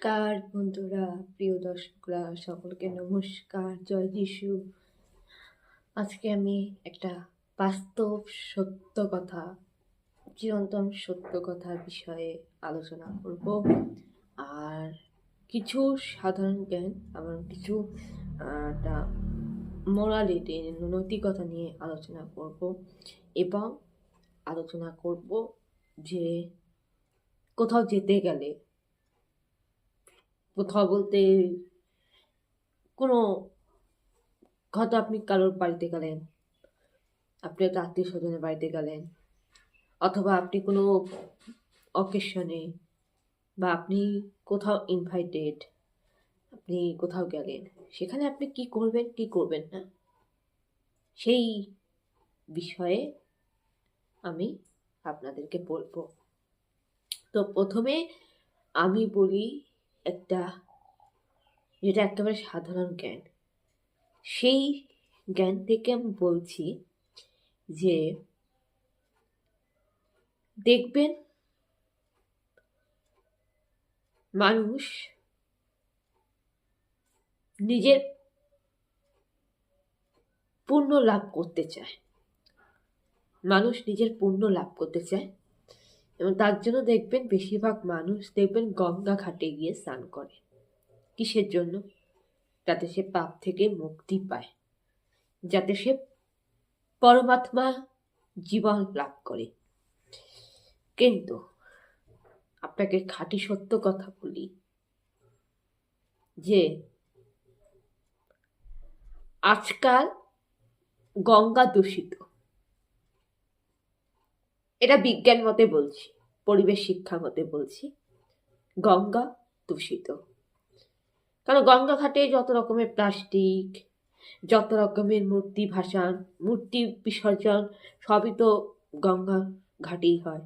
নমস্কার বন্ধুরা, প্রিয় দর্শকরা, সকলকে নমস্কার। জয় যিশু। আজকে আমি একটা বাস্তব সত্য কথা, চিরন্তন সত্য কথার বিষয়ে আলোচনা করব। আর কিছু সাধারণ জ্ঞান, আবার কিছু একটা মোরালিটি, নৈতিকতা নিয়ে আলোচনা করব। এবং আলোচনা করব যে কোথাও যেতে গেলে, কোথাও বলতে কোনো হয়তো আপনি কারোর বাড়িতে গেলেন, আপনি একটা আত্মীয় স্বজনের বাড়িতে গেলেন, অথবা আপনি কোনো অকেশনে বা আপনি কোথাও ইনভাইটেড, আপনি কোথাও গেলেন, সেখানে আপনি কি করবেন কি করবেন না, সেই বিষয়ে আমি আপনাদেরকে বলবো। তো প্রথমে আমি বলি একটা, যেটা একেবারে সাধারণ জ্ঞান। সেই জ্ঞান থেকে আমি বলছি যে দেখবেন মানুষ নিজের পুণ্য লাভ করতে চায়, মানুষ নিজের পুণ্য লাভ করতে চায়, এবং তার জন্য দেখবেন বেশিরভাগ মানুষ দেখবেন গঙ্গা ঘাটে গিয়ে স্নান করে। কিসের জন্য? যাতে সে পাপ থেকে মুক্তি পায়, যাতে সে পরমাত্মা জীবন লাভ করে। কিন্তু আপনাকে খাঁটি সত্য কথা বলি যে আজকাল গঙ্গা দূষিত। এটা বিজ্ঞান মতে বলছি, পরিবেশ শিক্ষা মতে বলছি, গঙ্গা দূষিত। কারণ গঙ্গা ঘাটে যত রকমের প্লাস্টিক, যত রকমের মূর্তি ভাসান, মূর্তি বিসর্জন, সবই তো গঙ্গা ঘাটেই হয়।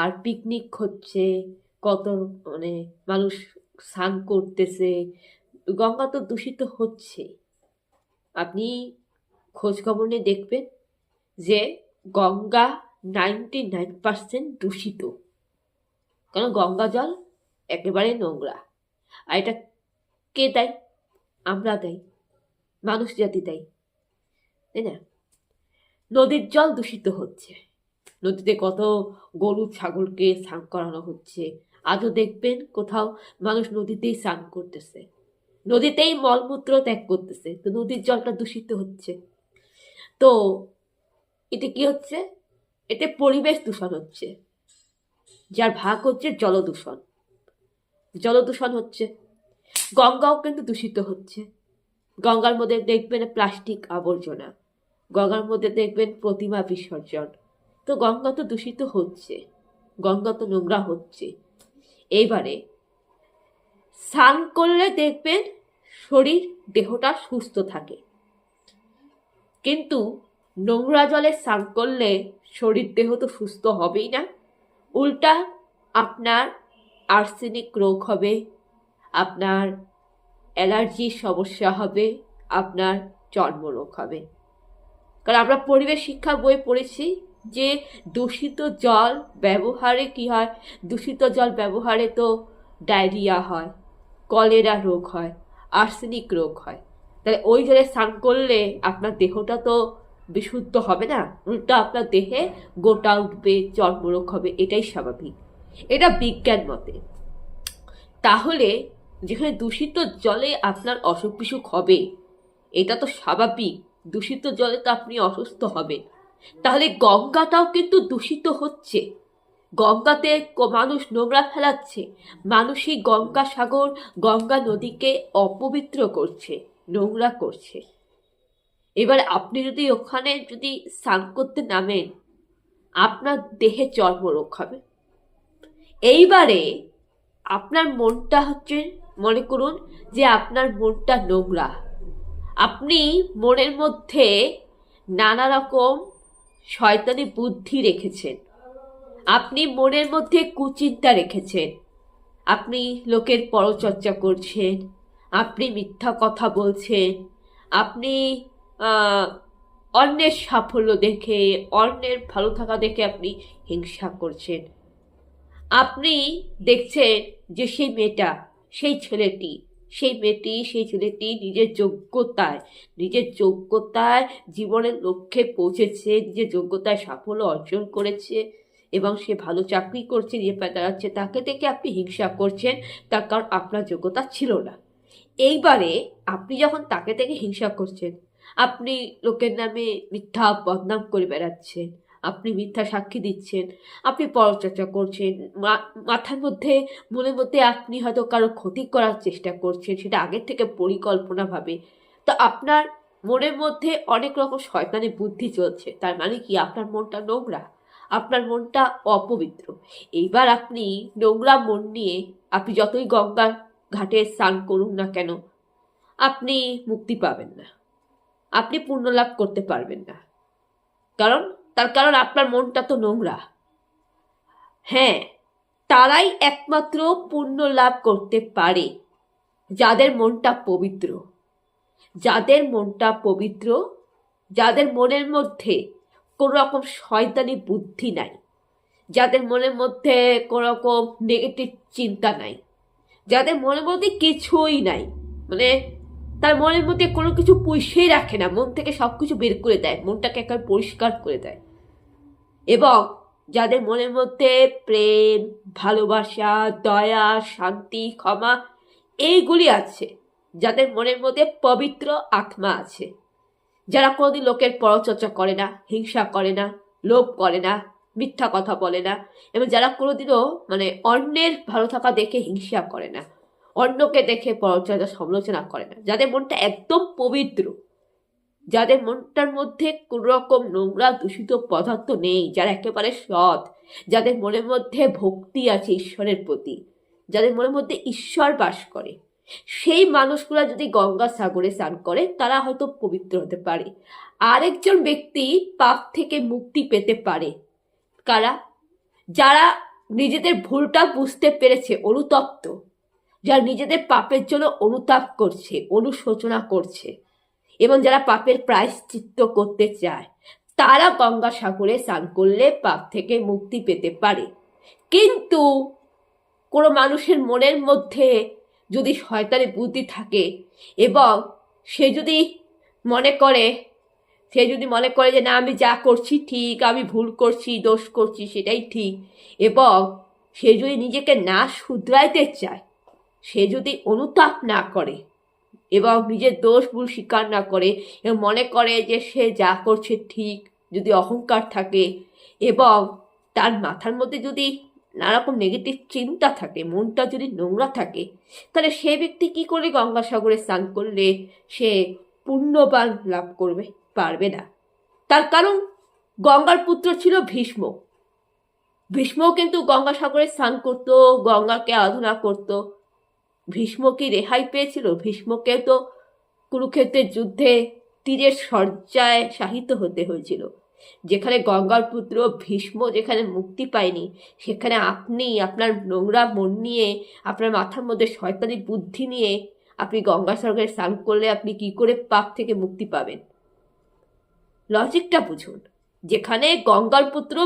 আর পিকনিক হচ্ছে, কত মানুষ স্নান করতেছে, গঙ্গা তো দূষিত হচ্ছে। আপনি খোঁজ খবর নিয়ে দেখবেন যে গঙ্গা 99% দূষিত। কারণ গঙ্গা জল একেবারে নোংরা। আর এটা কে দেয়? আমরা দেয়, মানুষ জাতি দেয়, তাই না? নদীর জল দূষিত হচ্ছে, নদীতে কত গরু ছাগলকে স্নান করানো হচ্ছে। আজও দেখবেন কোথাও মানুষ নদীতেই স্নান করতেছে, নদীতেই মলমূত্র ত্যাগ করতেছে, তো নদীর জলটা দূষিত হচ্ছে। তো এতে কি হচ্ছে? এতে পরিবেশ দূষণ হচ্ছে, যার ভাগ হচ্ছে জলদূষণ। জলদূষণ হচ্ছে, গঙ্গাও কিন্তু দূষিত হচ্ছে। গঙ্গার মধ্যে দেখবেন প্লাস্টিক আবর্জনা, গঙ্গার মধ্যে দেখবেন প্রতিমা বিসর্জন। তো গঙ্গা তো দূষিত হচ্ছে, গঙ্গা তো নোংরা হচ্ছে। এইবারে স্নান করলে দেখবেন শরীর দেহটা সুস্থ থাকে, কিন্তু নোংরা জলে স্নান করলে শরীর দেহ তো সুস্থ হবেই না, উল্টা আপনার আর্সেনিক রোগ হবে, আপনার অ্যালার্জির সমস্যা হবে, আপনার চর্মরোগ হবে। কারণ আমরা পরিবেশ শিক্ষা বই পড়েছি যে দূষিত জল ব্যবহারে কি হয়? দূষিত জল ব্যবহারে তো ডায়রিয়া হয়, কলেরা রোগ হয়, আর্সেনিক রোগ হয়। তাহলে ওই জলে স্নান করলে আপনার দেহটা তো বিশুদ্ধ হবে না, উল্টো আপনার দেহে গোটা উঠবে, চর্মরোগ হবে। এটাই স্বাভাবিক, এটা বিজ্ঞান মতে। তাহলে যেখানে দূষিত জলে আপনার অসুখ বিসুখ হবে, এটা তো স্বাভাবিক, দূষিত জলে তো আপনি অসুস্থ হবেন। তাহলে গঙ্গাটাও কিন্তু দূষিত হচ্ছে, গঙ্গাতে মানুষ নোংরা ফেলাচ্ছে, মানুষই গঙ্গা সাগর, গঙ্গা নদীকে অপবিত্র করছে, নোংরা করছে। এবার আপনি যদি ওখানে যদি স্নান করতে নামেন, আপনার দেহে চর্মরোগ হবে। এইবারে আপনার মনটা হচ্ছে, মনে করুন যে আপনার মনটা নোংরা, আপনি মনের মধ্যে নানা রকম শয়তানি বুদ্ধি রেখেছেন, আপনি মনের মধ্যে কুচিন্তা রেখেছেন, আপনি লোকের পরচর্চা করছেন, আপনি মিথ্যা কথা বলছেন, আপনি অন্যের সাফল্য দেখে, অন্যের ভালো থাকা দেখে আপনি হিংসা করছেন। আপনি দেখছেন যে সেই মেয়েটা, সেই ছেলেটি, সেই মেয়েটি, সেই ছেলেটি নিজের যোগ্যতায় জীবনের লক্ষ্যে পৌঁছেছে, নিজের যোগ্যতায় সাফল্য অর্জন করেছে এবং সে ভালো চাকরি করছে, নিজে পায়ে দাঁড়াচ্ছে, তাকে দেখে আপনি হিংসা করছেন, তার কারণ আপনার যোগ্যতা ছিল না। এইবারে আপনি যখন তাকে দেখে হিংসা করছেন, আপনি লোকের নামে মিথ্যা বদনাম করে বেড়াচ্ছেন, আপনি মিথ্যা সাক্ষী দিচ্ছেন, আপনি পরচর্চা করছেন, মনের মধ্যে আপনি হয়তো কারো ক্ষতি করার চেষ্টা করছেন, সেটা আগের থেকে পরিকল্পনাভাবে। তো আপনার মনের মধ্যে অনেক রকম শয়তানি বুদ্ধি চলছে। তার মানে কি? আপনার মনটা নোংরা, আপনার মনটা অপবিত্র। এইবার আপনি নোংরা মন নিয়ে আপনি যতই গঙ্গার ঘাটে স্নান করুন না কেন, আপনি মুক্তি পাবেন না, আপনি পুণ্য লাভ করতে পারবেন না। তার কারণ আপনার মনটা তো নোংরা। হ্যাঁ, তারাই একমাত্র পুণ্য লাভ করতে পারে যাদের মনটা পবিত্র, যাদের মনটা পবিত্র, যাদের মনের মধ্যে কোনো রকম শয়তানি বুদ্ধি নাই, যাদের মনের মধ্যে কোনো রকম নেগেটিভ চিন্তা নাই, যাদের মনের মধ্যে কিছুই নাই, মানে তার মনের মধ্যে কোনো কিছু পুষিয়ে রাখে না, মন থেকে সব কিছু বের করে দেয়, মনটাকে একবার পরিষ্কার করে দেয়। এবং যাদের মনের মধ্যে প্রেম, ভালোবাসা, দয়া, শান্তি, ক্ষমা এইগুলি আছে, যাদের মনের মধ্যে পবিত্র আত্মা আছে, যারা কোনোদিন লোকের পরচর্চা করে না, হিংসা করে না, লোভ করে না, মিথ্যা কথা বলে না, এবং যারা কোনোদিনও অন্যের ভালো থাকা দেখে হিংসা করে না, অন্যকে দেখে পরচর্চা সমালোচনা করে না, যাদের মনটা একদম পবিত্র, যাদের মনটার মধ্যে কোনো রকম নোংরা দূষিত পদার্থ নেই, যারা একেবারে সৎ, যাদের মনের মধ্যে ভক্তি আছে ঈশ্বরের প্রতি, যাদের মনের মধ্যে ঈশ্বর বাস করে, সেই মানুষগুলা যদি গঙ্গা সাগরে স্নান করে, তারা হয়তো পবিত্র হতে পারে। আরেকজন ব্যক্তি পাপ থেকে মুক্তি পেতে পারে। কারা? যারা নিজেদের ভুলটা বুঝতে পেরেছে, অনুতপ্ত, যারা নিজেদের পাপের জন্য অনুতাপ করছে, অনুশোচনা করছে, এবং যারা পাপের প্রায়শ্চিত্ত করতে চায়, তারা গঙ্গা সাগরে স্নান করলে পাপ থেকে মুক্তি পেতে পারে। কিন্তু কোনো মানুষের মনের মধ্যে যদি শয়তানি বুদ্ধি থাকে এবং সে যদি মনে করে যে না, আমি যা করছি ঠিক, আমি ভুল করছি, দোষ করছি, সেটাই ঠিক, এবং সে যদি নিজেকে না শুধরাইতে চায়, সে যদি অনুতাপ না করে এবং নিজের দোষ ভুল স্বীকার না করে এবং মনে করে যে সে যা করছে ঠিক, যদি অহংকার থাকে এবং তার মাথার মধ্যে যদি নানারকম নেগেটিভ চিন্তা থাকে, মনটা যদি নোংরা থাকে, তাহলে সে ব্যক্তি কি করে গঙ্গাসাগরে স্নান করলে সে পুণ্যবান লাভ করবে? পারবে না। তার কারণ গঙ্গার পুত্র ছিল ভীষ্ম। ভীষ্মও কিন্তু গঙ্গাসাগরে স্নান করতো, গঙ্গাকে আরাধনা করত। ভীষ্ম কি রেহাই পেয়েছিল? ভীষ্মকে তো কুরুক্ষেত্রের যুদ্ধে তীরের শয্যায় শায়িত হতে হয়েছিল। যেখানে গঙ্গার পুত্র ভীষ্ম যেখানে মুক্তি পায়নি, সেখানে আপনি আপনার নোংরা মন নিয়ে, আপনার মাথার মধ্যে শয়তানি বুদ্ধি নিয়ে আপনি গঙ্গাসাগরে স্নান করলে আপনি কি করে পাপ থেকে মুক্তি পাবেন? লজিকটা বুঝুন। যেখানে গঙ্গার পুত্র